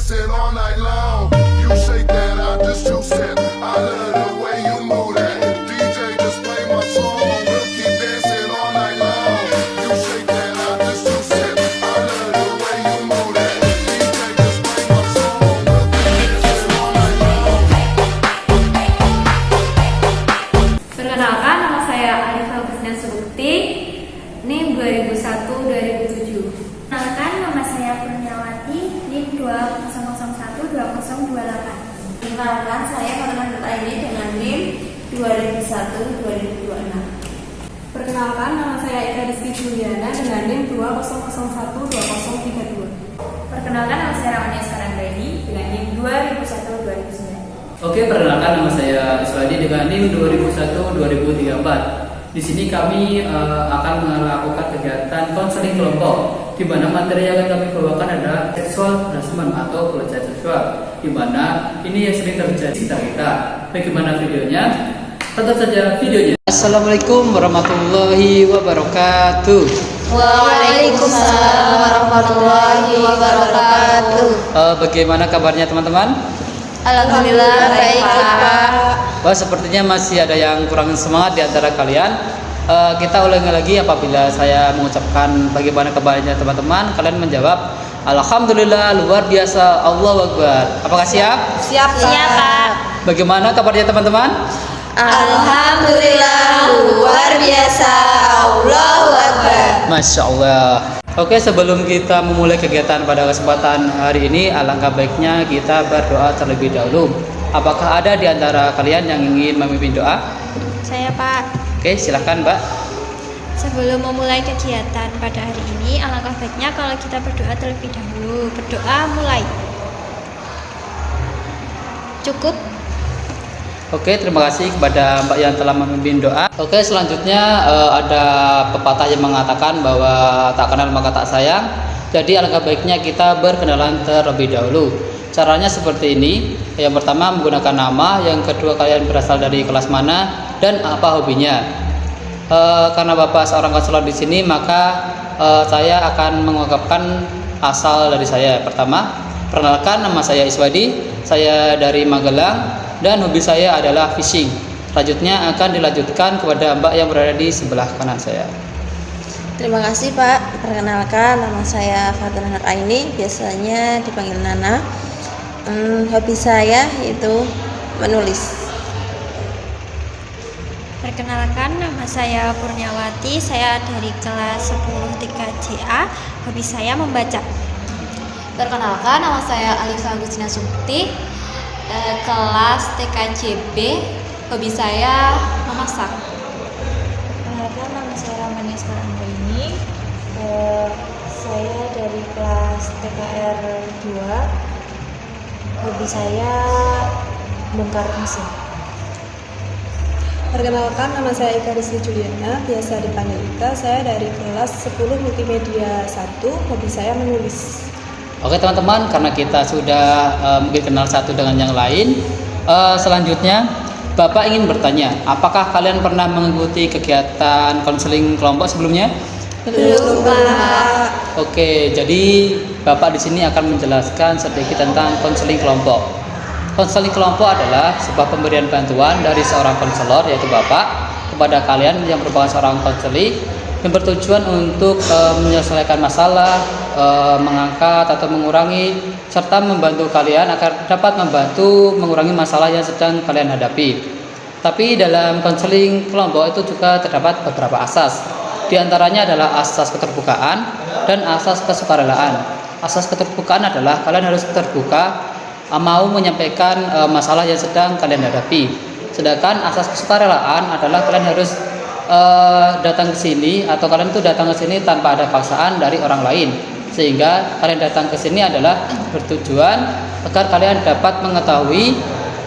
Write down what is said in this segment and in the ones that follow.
dancing all night long. You shake that, I just juice it. I love the way you move that. DJ just play my song, we'll keep dancing all night long. You shake that, I just juice it. I love the way you move that. DJ just play my song, we'll keep dancing all night long. Perkenalkan, nama saya Arifah Agustina Subukti, NIM 2001-2007. Perkenalkan, nama saya Kurniawati, NIM 2001-2028. Perkenalkan, saya Fatimah ini dengan NIM 2001-2026. Perkenalkan, nama saya Eka Rizky Juliana dengan NIM 2001-2032. Perkenalkan, nama saya Ramania Sekaranggraini dengan NIM 2001-2009. Oke, perkenalkan, nama saya Iswadi dengan NIM 2001-2034. Di sini kami akan melakukan kegiatan konseling kelompok, di mana materi yang akan kami bawakan adalah seksual harassment atau pelecehan seksual, di mana ini yang sering terjadi di sekitar kita. Bagaimana videonya? Tonton saja videonya. Assalamualaikum warahmatullahi wabarakatuh. Waalaikumsalam warahmatullahi wabarakatuh. Bagaimana kabarnya teman-teman? Alhamdulillah baik Pak. Wah, sepertinya masih ada yang kurang semangat di antara kalian. Kita ulangi lagi apabila saya mengucapkan bagaimana kabarnya teman-teman, kalian menjawab Alhamdulillah, luar biasa, Allahu Akbar. Apakah siap? Siap Pak. Bagaimana kabarnya teman-teman? Alhamdulillah luar biasa, Allahu Akbar. Masya Allah. Oke, sebelum kita memulai kegiatan pada kesempatan hari ini, alangkah baiknya kita berdoa terlebih dahulu. Apakah ada di antara kalian yang ingin memimpin doa? Saya Pak. Oke, silahkan Mbak. Sebelum memulai kegiatan pada hari ini, alangkah baiknya kalau kita berdoa terlebih dahulu. Berdoa mulai. Cukup. Oke, terima kasih kepada Mbak yang telah memimpin doa. Oke, selanjutnya ada pepatah yang mengatakan bahwa tak kenal maka tak sayang. Jadi alangkah baiknya kita berkenalan terlebih dahulu. Caranya seperti ini. Yang pertama menggunakan nama, yang kedua kalian berasal dari kelas mana dan apa hobinya. Karena Bapak seorang konselor di sini, maka saya akan mengungkapkan asal dari saya. Pertama, perkenalkan, nama saya Iswadi, saya dari Magelang. Dan hobi saya adalah fishing. Selanjutnya akan dilanjutkan kepada Mbak yang berada di sebelah kanan saya. Terima kasih Pak. Perkenalkan, nama saya Fatimah Aini, biasanya dipanggil Nana. Hobi saya itu menulis. Perkenalkan, nama saya Kurniawati, saya dari kelas 10 3JA. Hobi saya membaca. Perkenalkan, nama saya Alifah Agustina Subukti, kelas TKJB. Hobi saya memasak. Perkenalkan, nama saya Ramania Sekaranggraini, saya dari kelas TKR 2. Hobi saya bongkar mesin. Perkenalkan, nama saya Eka Rizky Juliana, biasa dipanggil Ika. Saya dari kelas 10 Multimedia 1. Hobi saya menulis. Oke teman-teman, karena kita sudah mungkin kenal satu dengan yang lain, selanjutnya Bapak ingin bertanya, apakah kalian pernah mengikuti kegiatan konseling kelompok sebelumnya? Belum Pak. Oke, jadi Bapak di sini akan menjelaskan sedikit tentang konseling kelompok. Konseling kelompok adalah sebuah pemberian bantuan dari seorang konselor, yaitu Bapak, kepada kalian yang merupakan seorang konseling, yang bertujuan untuk menyelesaikan masalah, mengangkat atau mengurangi, serta membantu kalian agar dapat membantu mengurangi masalah yang sedang kalian hadapi. Tapi dalam konseling kelompok itu juga terdapat beberapa asas. Di antaranya adalah asas keterbukaan dan asas kesukarelaan. Asas keterbukaan adalah kalian harus terbuka, mau menyampaikan masalah yang sedang kalian hadapi. Sedangkan asas kesukarelaan adalah kalian harus datang ke sini, atau kalian tuh datang ke sini tanpa ada paksaan dari orang lain, sehingga kalian datang ke sini adalah bertujuan agar kalian dapat mengetahui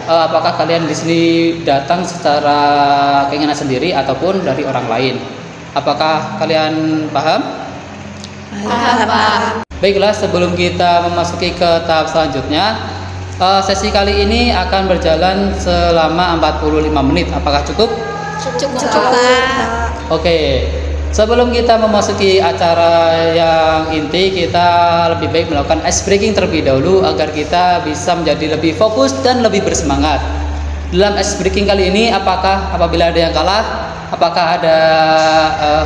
apakah kalian di sini datang secara keinginan sendiri ataupun dari orang lain. Apakah kalian paham? Paham Pak. Baiklah, sebelum kita memasuki ke tahap selanjutnya, sesi kali ini akan berjalan selama 45 menit. Apakah cukup? Cukup Pak. Oke, Sebelum kita memasuki acara yang inti, kita lebih baik melakukan ice breaking terlebih dahulu agar kita bisa menjadi lebih fokus dan lebih bersemangat. Dalam ice breaking kali ini, apakah apabila ada yang kalah, apakah ada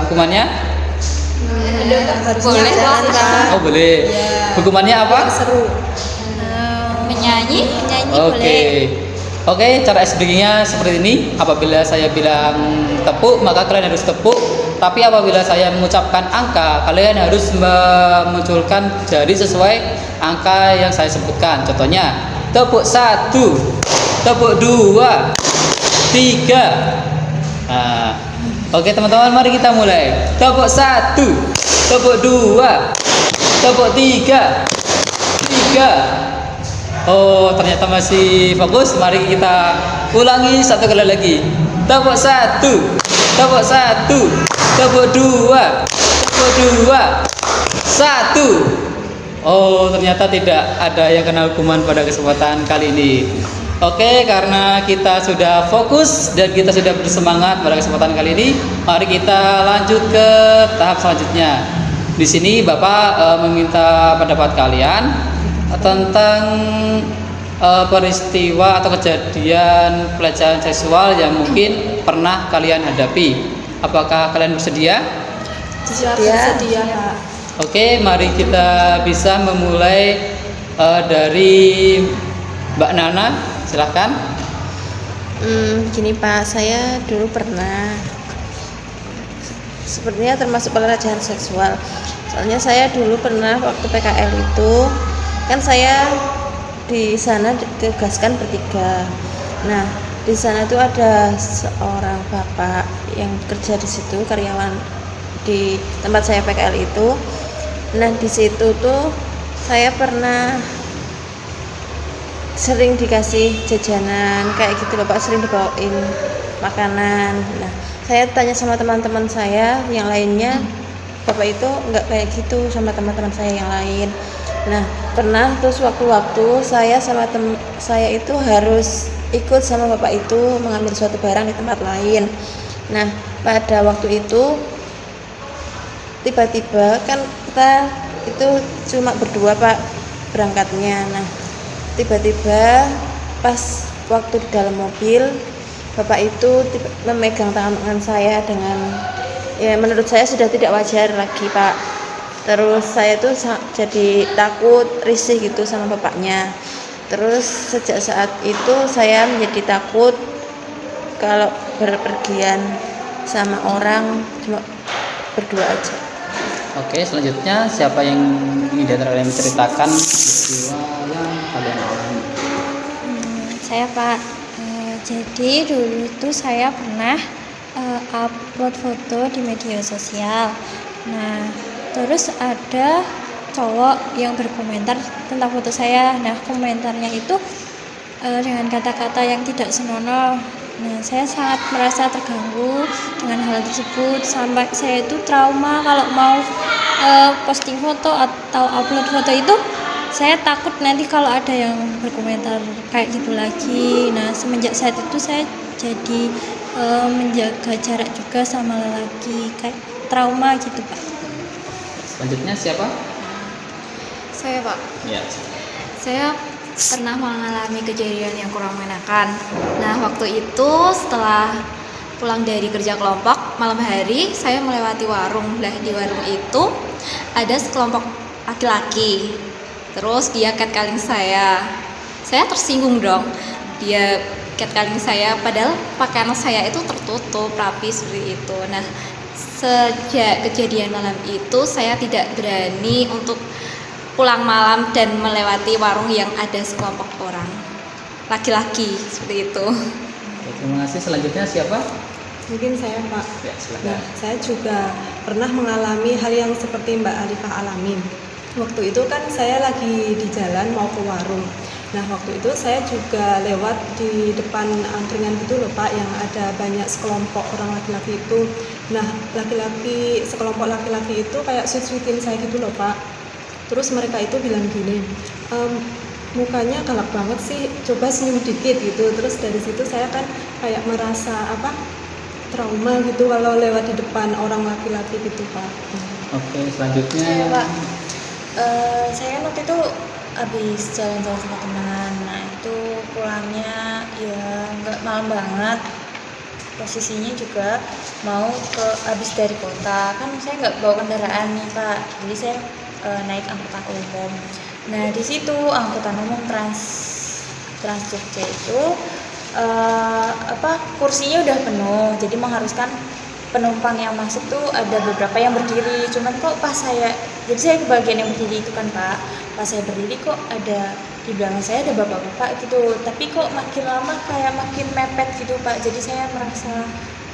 hukumannya? Boleh Pak. Oh boleh. Hukumannya apa? Seru. Menyanyi. Oke. Oke, cara ice breakingnya seperti ini. Apabila saya bilang tepuk, maka kalian harus tepuk. Tapi apabila saya mengucapkan angka, kalian harus memunculkan jari sesuai angka yang saya sebutkan. Contohnya, tepuk 1, tepuk 2, 3. Nah, oke teman-teman, mari kita mulai. Tepuk 1, tepuk 2, tepuk 3. Oh, ternyata masih fokus. Mari kita ulangi satu kali lagi. Tepuk 1, tepuk 1, tepuk 2, tepuk 2, 1. Oh, ternyata tidak ada yang kena hukuman pada kesempatan kali ini. Oke, karena kita sudah fokus dan kita sudah bersemangat pada kesempatan kali ini, mari kita lanjut ke tahap selanjutnya. Di sini Bapak meminta pendapat kalian tentang peristiwa atau kejadian pelecehan seksual yang mungkin pernah kalian hadapi. Apakah kalian bersedia? Bersedia, Pak. Oke, mari kita bisa memulai dari Mbak Nana, silahkan. Gini Pak, saya dulu pernah sepertinya termasuk pelecehan seksual. Soalnya saya dulu pernah waktu PKL itu, kan saya di sana ditugaskan bertiga. Nah, di sana itu ada seorang bapak yang kerja di situ, karyawan di tempat saya PKL itu. Nah, di situ tuh saya pernah sering dikasih jajanan kayak gitu, bapak sering dibawain makanan. Nah, saya tanya sama teman-teman saya yang lainnya, bapak itu nggak kayak gitu sama teman-teman saya yang lain. Nah, pernah terus waktu-waktu saya sama saya itu harus ikut sama bapak itu mengambil suatu barang di tempat lain. Nah, pada waktu itu tiba-tiba kan kita itu cuma berdua Pak berangkatnya. Nah, tiba-tiba pas waktu di dalam mobil, bapak itu memegang tangan saya dengan, ya menurut saya sudah tidak wajar lagi Pak. Terus saya tuh jadi takut, risih gitu sama bapaknya. Terus sejak saat itu saya menjadi takut kalau berpergian sama orang, cuma berdua aja. Oke, selanjutnya siapa yang ingin dari kalian menceritakan peristiwa yang kalian alami? Saya Pak. Jadi dulu tuh saya pernah upload foto di media sosial. Nah, terus ada cowok yang berkomentar tentang foto saya. Nah, komentarnya itu dengan kata-kata yang tidak senonoh. Nah, saya sangat merasa terganggu dengan hal tersebut, sampai saya itu trauma kalau mau posting foto atau upload foto itu. Saya takut nanti kalau ada yang berkomentar kayak gitu lagi. Nah, semenjak saat itu saya jadi menjaga jarak juga sama lelaki, kayak trauma gitu Pak. Selanjutnya siapa? Saya Pak. Ya. Saya pernah mengalami kejadian yang kurang mengenakan. Nah, waktu itu setelah pulang dari kerja kelompok, malam hari saya melewati warung. Nah, di warung itu ada sekelompok laki-laki. Terus dia catcalling saya. Saya tersinggung dong. Dia catcalling saya, padahal pakaian saya itu tertutup rapi seperti itu. Nah, sejak kejadian malam itu saya tidak berani untuk pulang malam dan melewati warung yang ada sekelompok orang laki-laki seperti itu. Terima kasih. Selanjutnya siapa? Mungkin saya Pak. Ya, silakan. Nah, saya juga pernah mengalami hal yang seperti Mbak Alifah alamin. Waktu itu kan saya lagi di jalan mau ke warung. Nah, waktu itu saya juga lewat di depan angkringan gitu loh Pak, yang ada banyak sekelompok orang laki-laki itu. Nah, sekelompok laki-laki itu kayak sweet-sweetin saya gitu loh Pak. Terus mereka itu bilang gini, mukanya galak banget sih, coba senyum dikit gitu. Terus dari situ saya kan kayak merasa trauma gitu kalau lewat di depan orang laki-laki gitu Pak. Oke, selanjutnya. Saya Pak, saya waktu itu habis jalan-jalan sama teman. Nah itu pulangnya ya nggak malam banget. Posisinya juga mau habis dari kota. Kan saya nggak bawa kendaraan nih Pak. Jadi saya naik angkutan umum. Nah di situ angkutan umum Trans Jogja itu kursinya udah penuh. Jadi mengharuskan penumpang yang masuk tuh ada beberapa yang berdiri, cuman kok pas jadi saya kebagian yang berdiri itu kan Pak, pas saya berdiri kok ada di belakang saya ada bapak-bapak gitu, tapi kok makin lama kayak makin mepet gitu Pak, jadi saya merasa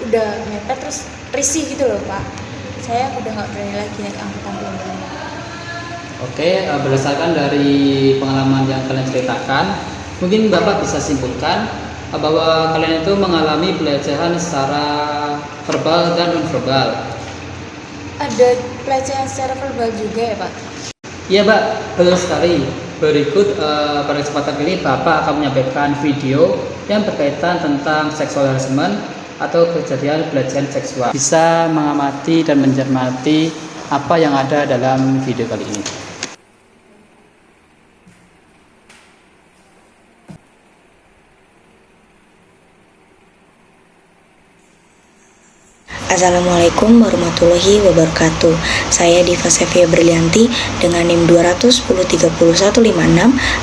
udah mepet terus risih gitu loh Pak, saya udah nggak berani lagi naik angkutan umum. Oke, berdasarkan dari pengalaman yang kalian ceritakan, mungkin Bapak bisa simpulkan bahwa kalian itu mengalami pelecehan secara verbal dan non-verbal. Ada pelecehan secara verbal juga ya Pak? Iya Pak, betul sekali. Berikut pada kesempatan ini Bapak akan menyampaikan video yang berkaitan tentang sexual harassment atau kejadian pelecehan seksual. Bisa mengamati dan mencermati apa yang ada dalam video kali ini. Assalamualaikum warahmatullahi wabarakatuh. Saya Diva Sevia Brilianti dengan NIM 2103156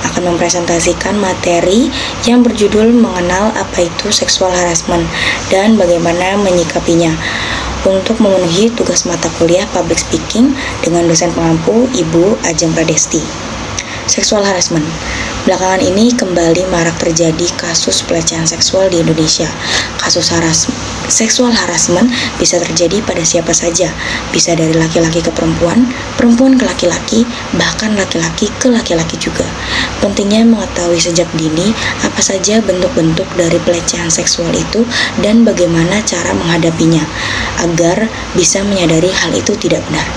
akan mempresentasikan materi yang berjudul mengenal apa itu sexual harassment dan bagaimana menyikapinya untuk memenuhi tugas mata kuliah public speaking dengan dosen pengampu Ibu Ajeng Pradesti. Sexual harassment. Belakangan ini kembali marak terjadi kasus pelecehan seksual di Indonesia. Kasus sexual harassment bisa terjadi pada siapa saja, bisa dari laki-laki ke perempuan, perempuan ke laki-laki, bahkan laki-laki ke laki-laki juga. Pentingnya mengetahui sejak dini apa saja bentuk-bentuk dari pelecehan seksual itu dan bagaimana cara menghadapinya, agar bisa menyadari hal itu tidak benar.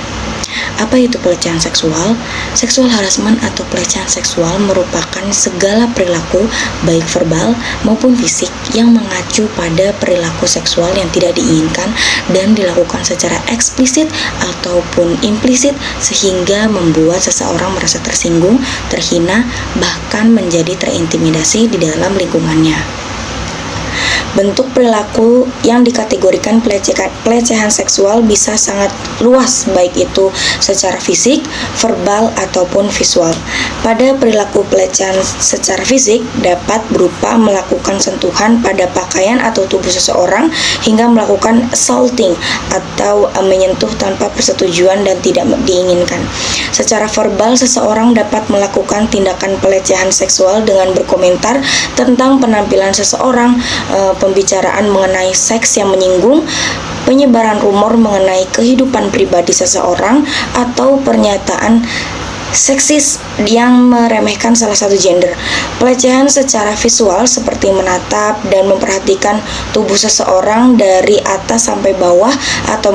Apa itu pelecehan seksual? Seksual harassment atau pelecehan seksual merupakan segala perilaku baik verbal maupun fisik yang mengacu pada perilaku seksual yang tidak diinginkan dan dilakukan secara eksplisit ataupun implisit sehingga membuat seseorang merasa tersinggung, terhina, bahkan menjadi terintimidasi di dalam lingkungannya. Bentuk perilaku yang dikategorikan pelecehan seksual bisa sangat luas, baik itu secara fisik, verbal, ataupun visual. Pada perilaku pelecehan secara fisik dapat berupa melakukan sentuhan pada pakaian atau tubuh seseorang hingga melakukan assaulting atau menyentuh tanpa persetujuan dan tidak diinginkan. Secara verbal, seseorang dapat melakukan tindakan pelecehan seksual dengan berkomentar tentang penampilan seseorang, pembicaraan mengenai seks yang menyinggung, penyebaran rumor mengenai kehidupan pribadi seseorang, atau pernyataan seksis yang meremehkan salah satu gender. Pelecehan secara visual seperti menatap dan memperhatikan tubuh seseorang dari atas sampai bawah atau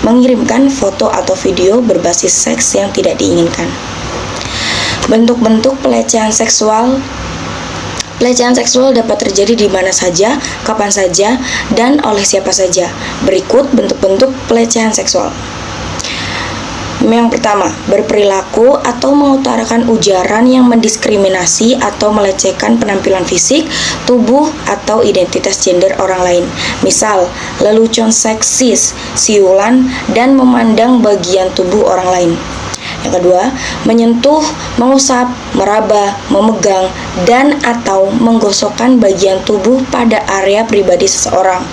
mengirimkan foto atau video berbasis seks yang tidak diinginkan. Bentuk-bentuk pelecehan seksual. Pelecehan seksual dapat terjadi di mana saja, kapan saja, dan oleh siapa saja. Berikut bentuk-bentuk pelecehan seksual. Yang pertama, berperilaku atau mengutarakan ujaran yang mendiskriminasi atau melecehkan penampilan fisik, tubuh, atau identitas gender orang lain. Misal, lelucon seksis, siulan, dan memandang bagian tubuh orang lain. Yang kedua, menyentuh, mengusap, meraba, memegang, dan atau menggosokkan bagian tubuh pada area pribadi seseorang.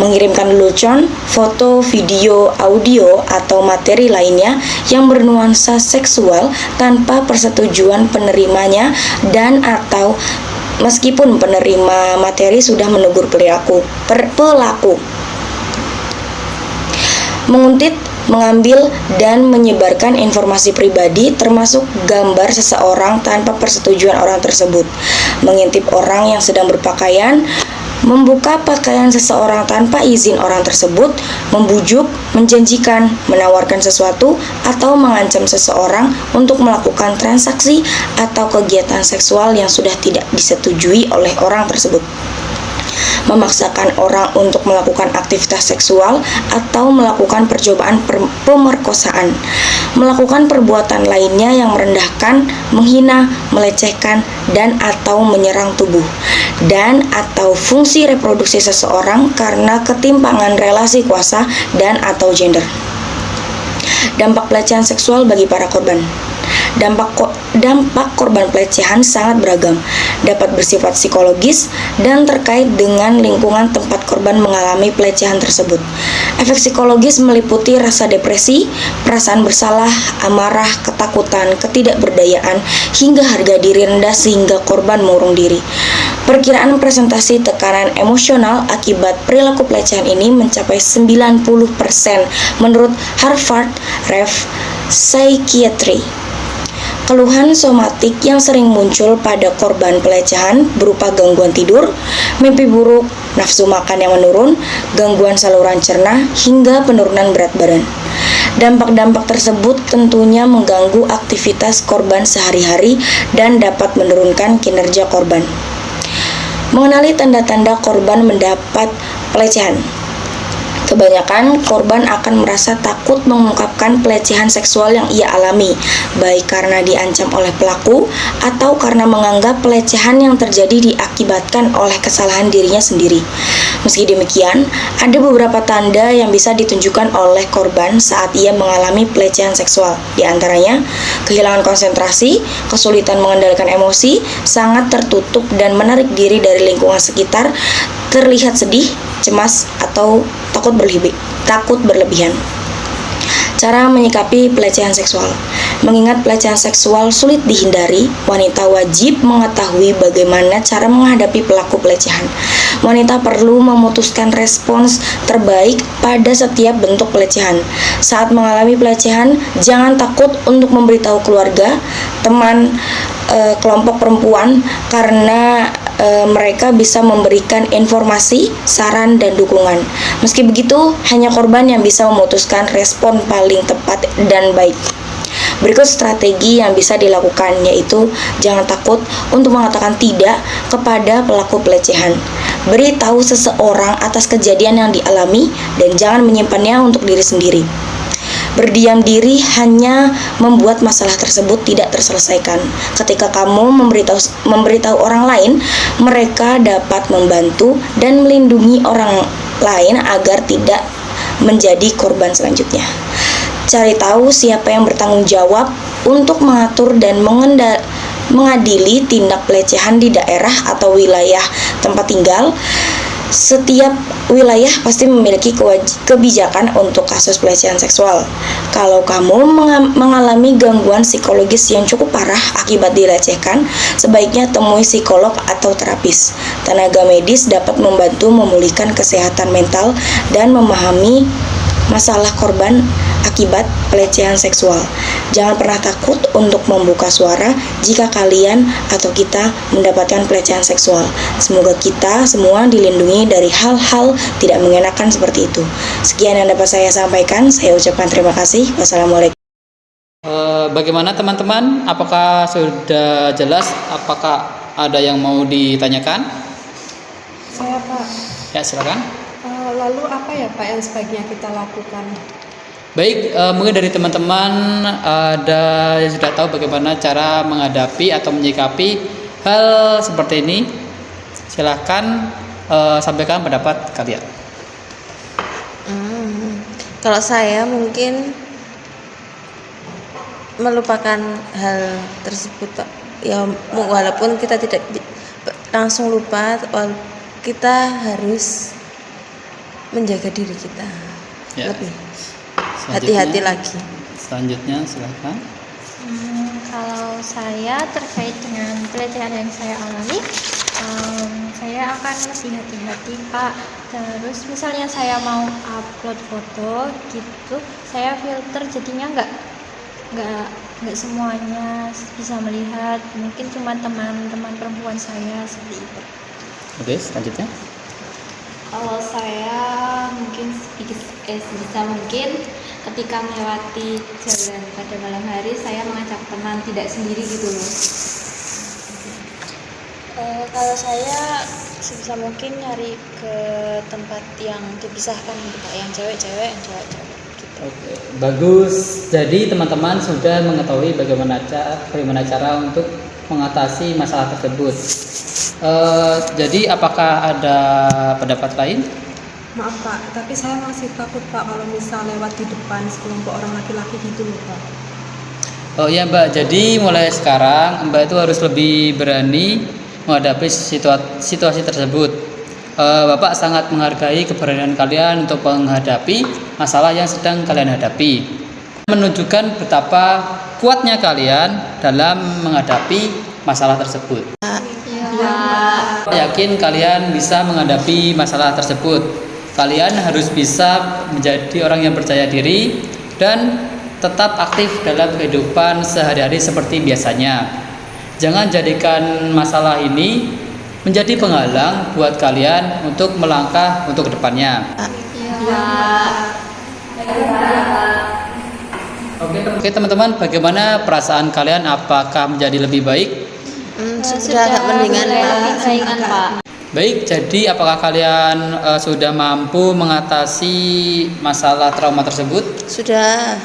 Mengirimkan lelucon, foto, video, audio, atau materi lainnya yang bernuansa seksual tanpa persetujuan penerimanya dan atau meskipun penerima materi sudah menegur pelaku. Menguntit, mengambil, dan menyebarkan informasi pribadi termasuk gambar seseorang tanpa persetujuan orang tersebut. Mengintip orang yang sedang berpakaian, membuka pakaian seseorang tanpa izin orang tersebut, membujuk, menjanjikan, menawarkan sesuatu, atau mengancam seseorang untuk melakukan transaksi atau kegiatan seksual yang sudah tidak disetujui oleh orang tersebut. memaksakan orang untuk melakukan aktivitas seksual atau melakukan percobaan pemerkosaan, melakukan perbuatan lainnya yang merendahkan, menghina, melecehkan, dan atau menyerang tubuh dan atau fungsi reproduksi seseorang karena ketimpangan relasi kuasa dan atau gender. Dampak pelecehan seksual bagi para korban. Dampak korban pelecehan sangat beragam, dapat bersifat psikologis dan terkait dengan lingkungan tempat korban mengalami pelecehan tersebut. Efek psikologis meliputi rasa depresi, perasaan bersalah, amarah, ketakutan, ketidakberdayaan, hingga harga diri rendah sehingga korban mengurung diri. Perkiraan presentasi tekanan emosional akibat perilaku pelecehan ini mencapai 90% menurut Harvard Review Psychiatry. Keluhan somatik yang sering muncul pada korban pelecehan berupa gangguan tidur, mimpi buruk, nafsu makan yang menurun, gangguan saluran cerna, hingga penurunan berat badan. Dampak-dampak tersebut tentunya mengganggu aktivitas korban sehari-hari dan dapat menurunkan kinerja korban. Mengenali tanda-tanda korban mendapat pelecehan. Kebanyakan korban akan merasa takut mengungkapkan pelecehan seksual yang ia alami, baik karena diancam oleh pelaku atau karena menganggap pelecehan yang terjadi diakibatkan oleh kesalahan dirinya sendiri. Meski demikian, ada beberapa tanda yang bisa ditunjukkan oleh korban saat ia mengalami pelecehan seksual. Di antaranya, kehilangan konsentrasi, kesulitan mengendalikan emosi, sangat tertutup dan menarik diri dari lingkungan sekitar, terlihat sedih, cemas, atau takut berlebihan. Cara menyikapi pelecehan seksual. Mengingat pelecehan seksual sulit dihindari, wanita wajib mengetahui bagaimana cara menghadapi pelaku pelecehan. Wanita perlu memutuskan respons terbaik pada setiap bentuk pelecehan. Saat mengalami pelecehan, jangan takut untuk memberitahu keluarga, teman, kelompok perempuan karena mereka bisa memberikan informasi, saran, dan dukungan. Meski begitu, hanya korban yang bisa memutuskan respon paling tepat dan baik. Berikut strategi yang bisa dilakukan, yaitu jangan takut untuk mengatakan tidak kepada pelaku pelecehan. Beritahu seseorang atas kejadian yang dialami dan jangan menyimpannya untuk diri sendiri. Berdiam diri hanya membuat masalah tersebut tidak terselesaikan. Ketika kamu memberitahu orang lain, mereka dapat membantu dan melindungi orang lain agar tidak menjadi korban selanjutnya. Cari tahu siapa yang bertanggung jawab untuk mengatur dan mengadili tindak pelecehan di daerah atau wilayah tempat tinggal. Setiap wilayah pasti memiliki kebijakan untuk kasus pelecehan seksual. Kalau kamu mengalami gangguan psikologis yang cukup parah akibat dilecehkan, sebaiknya temui psikolog atau terapis. Tenaga medis dapat membantu memulihkan kesehatan mental dan memahami masalah korban akibat pelecehan seksual. Jangan pernah takut untuk membuka suara jika kalian atau kita mendapatkan pelecehan seksual. Semoga kita semua dilindungi dari hal-hal tidak mengenakan seperti itu. Sekian yang dapat saya sampaikan. Saya ucapkan terima kasih. Wassalamualaikum. Bagaimana teman-teman? Apakah sudah jelas? Apakah ada yang mau ditanyakan? Saya Pak. Ya, silakan. Lalu apa ya Pak yang sebaiknya kita lakukan? Baik, mungkin dari teman-teman ada yang sudah tahu bagaimana cara menghadapi atau menyikapi hal seperti ini. Silakan sampaikan pendapat kalian. Kalau saya mungkin melupakan hal tersebut, ya walaupun kita tidak langsung lupa, kita harus menjaga diri kita lebih hati-hati lagi. Selanjutnya silakan. Kalau saya terkait dengan pelecehan yang saya alami, saya akan lebih hati-hati Pak. Terus misalnya saya mau upload foto gitu, saya filter jadinya nggak semuanya bisa melihat, mungkin cuma teman-teman perempuan saya seperti itu. Oke, selanjutnya. Kalau saya mungkin sebisa mungkin ketika melewati jalan pada malam hari, saya mengajak teman, tidak sendiri gitu loh. Kalau saya sebisa mungkin nyari ke tempat yang dipisahkan gitu Pak, yang cewek-cewek, yang cowok-cowok gitu. Oke, bagus. Jadi teman-teman sudah mengetahui bagaimana cara untuk mengatasi masalah tersebut. Jadi apakah ada pendapat lain? Maaf Pak, tapi saya masih takut Pak kalau misal lewat di depan sekelompok orang laki-laki gitu loh Pak. Oh iya Mbak, jadi mulai sekarang Mbak itu harus lebih berani menghadapi situasi tersebut. Bapak sangat menghargai keberanian kalian untuk menghadapi masalah yang sedang kalian hadapi. Menunjukkan betapa kuatnya kalian dalam menghadapi masalah tersebut. Yakin kalian bisa menghadapi masalah tersebut. Kalian harus bisa menjadi orang yang percaya diri dan tetap aktif dalam kehidupan sehari-hari seperti biasanya. Jangan jadikan masalah ini menjadi penghalang buat kalian untuk melangkah untuk kedepannya. Oke teman-teman, bagaimana perasaan kalian? Apakah menjadi lebih baik? Sudah agak mendingan Pak. Baik, jadi apakah kalian sudah mampu mengatasi masalah trauma tersebut? Sudah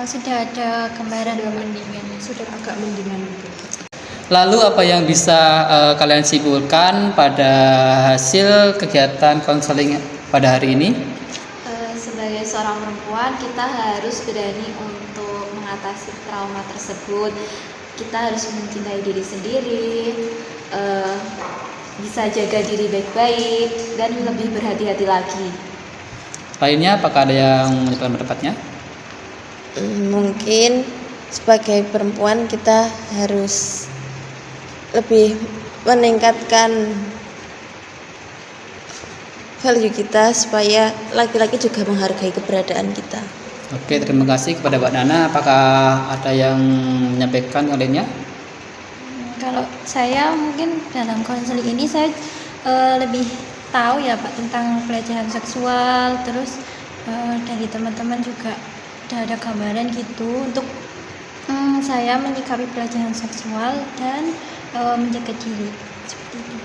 ada gambaran mendingan, Sudah agak mendingan gitu. Lalu apa yang bisa kalian simpulkan pada hasil kegiatan konseling pada hari ini? Sebagai seorang perempuan, kita harus berani untuk mengatasi trauma tersebut. Kita harus mencintai diri sendiri, bisa jaga diri baik-baik, dan lebih berhati-hati lagi. Lainnya, apakah ada yang menyampaikan pendapatnya? Mungkin sebagai perempuan kita harus lebih meningkatkan value kita supaya laki-laki juga menghargai keberadaan kita. Oke, terima kasih kepada Mbak Nana. Apakah ada yang menyampaikan lainnya? Kalau saya mungkin dalam konseling ini saya lebih tahu ya Pak tentang pelecehan seksual, terus dari teman-teman juga ada gambaran gitu untuk saya menyikapi pelecehan seksual dan menjaga diri seperti itu.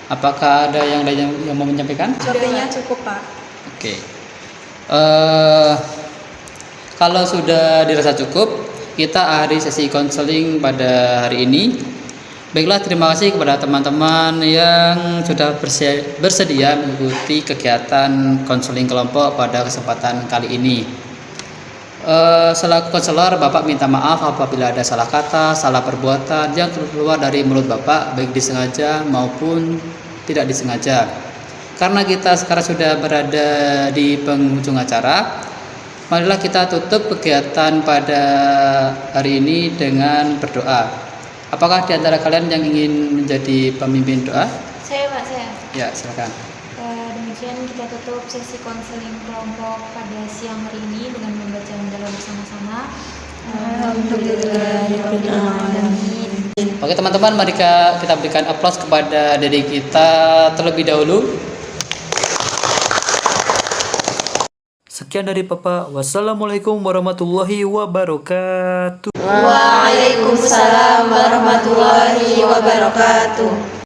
Apakah ada yang lain yang mau menyampaikan? Sepertinya cukup Pak. Oke. Kalau sudah dirasa cukup, kita akhiri sesi konseling pada hari ini. Baiklah, terima kasih kepada teman-teman yang sudah bersedia mengikuti kegiatan konseling kelompok pada kesempatan kali ini. Selaku konselor, Bapak minta maaf apabila ada salah kata, salah perbuatan yang keluar dari mulut Bapak, baik disengaja maupun tidak disengaja. Karena kita sekarang sudah berada di penghujung acara, marilah kita tutup kegiatan pada hari ini dengan berdoa. Apakah di antara kalian yang ingin menjadi pemimpin doa? Saya Pak, saya. Ya, silakan. Demikian kita tutup sesi konseling kelompok pada siang hari ini dengan membaca mendalam bersama-sama. Alhamdulillahirrahmanirrahim. Oke teman-teman, mari kita berikan aplaus kepada diri kita terlebih dahulu. Sekian dari Papa. Wassalamualaikum warahmatullahi wabarakatuh. Waalaikumsalam warahmatullahi wabarakatuh.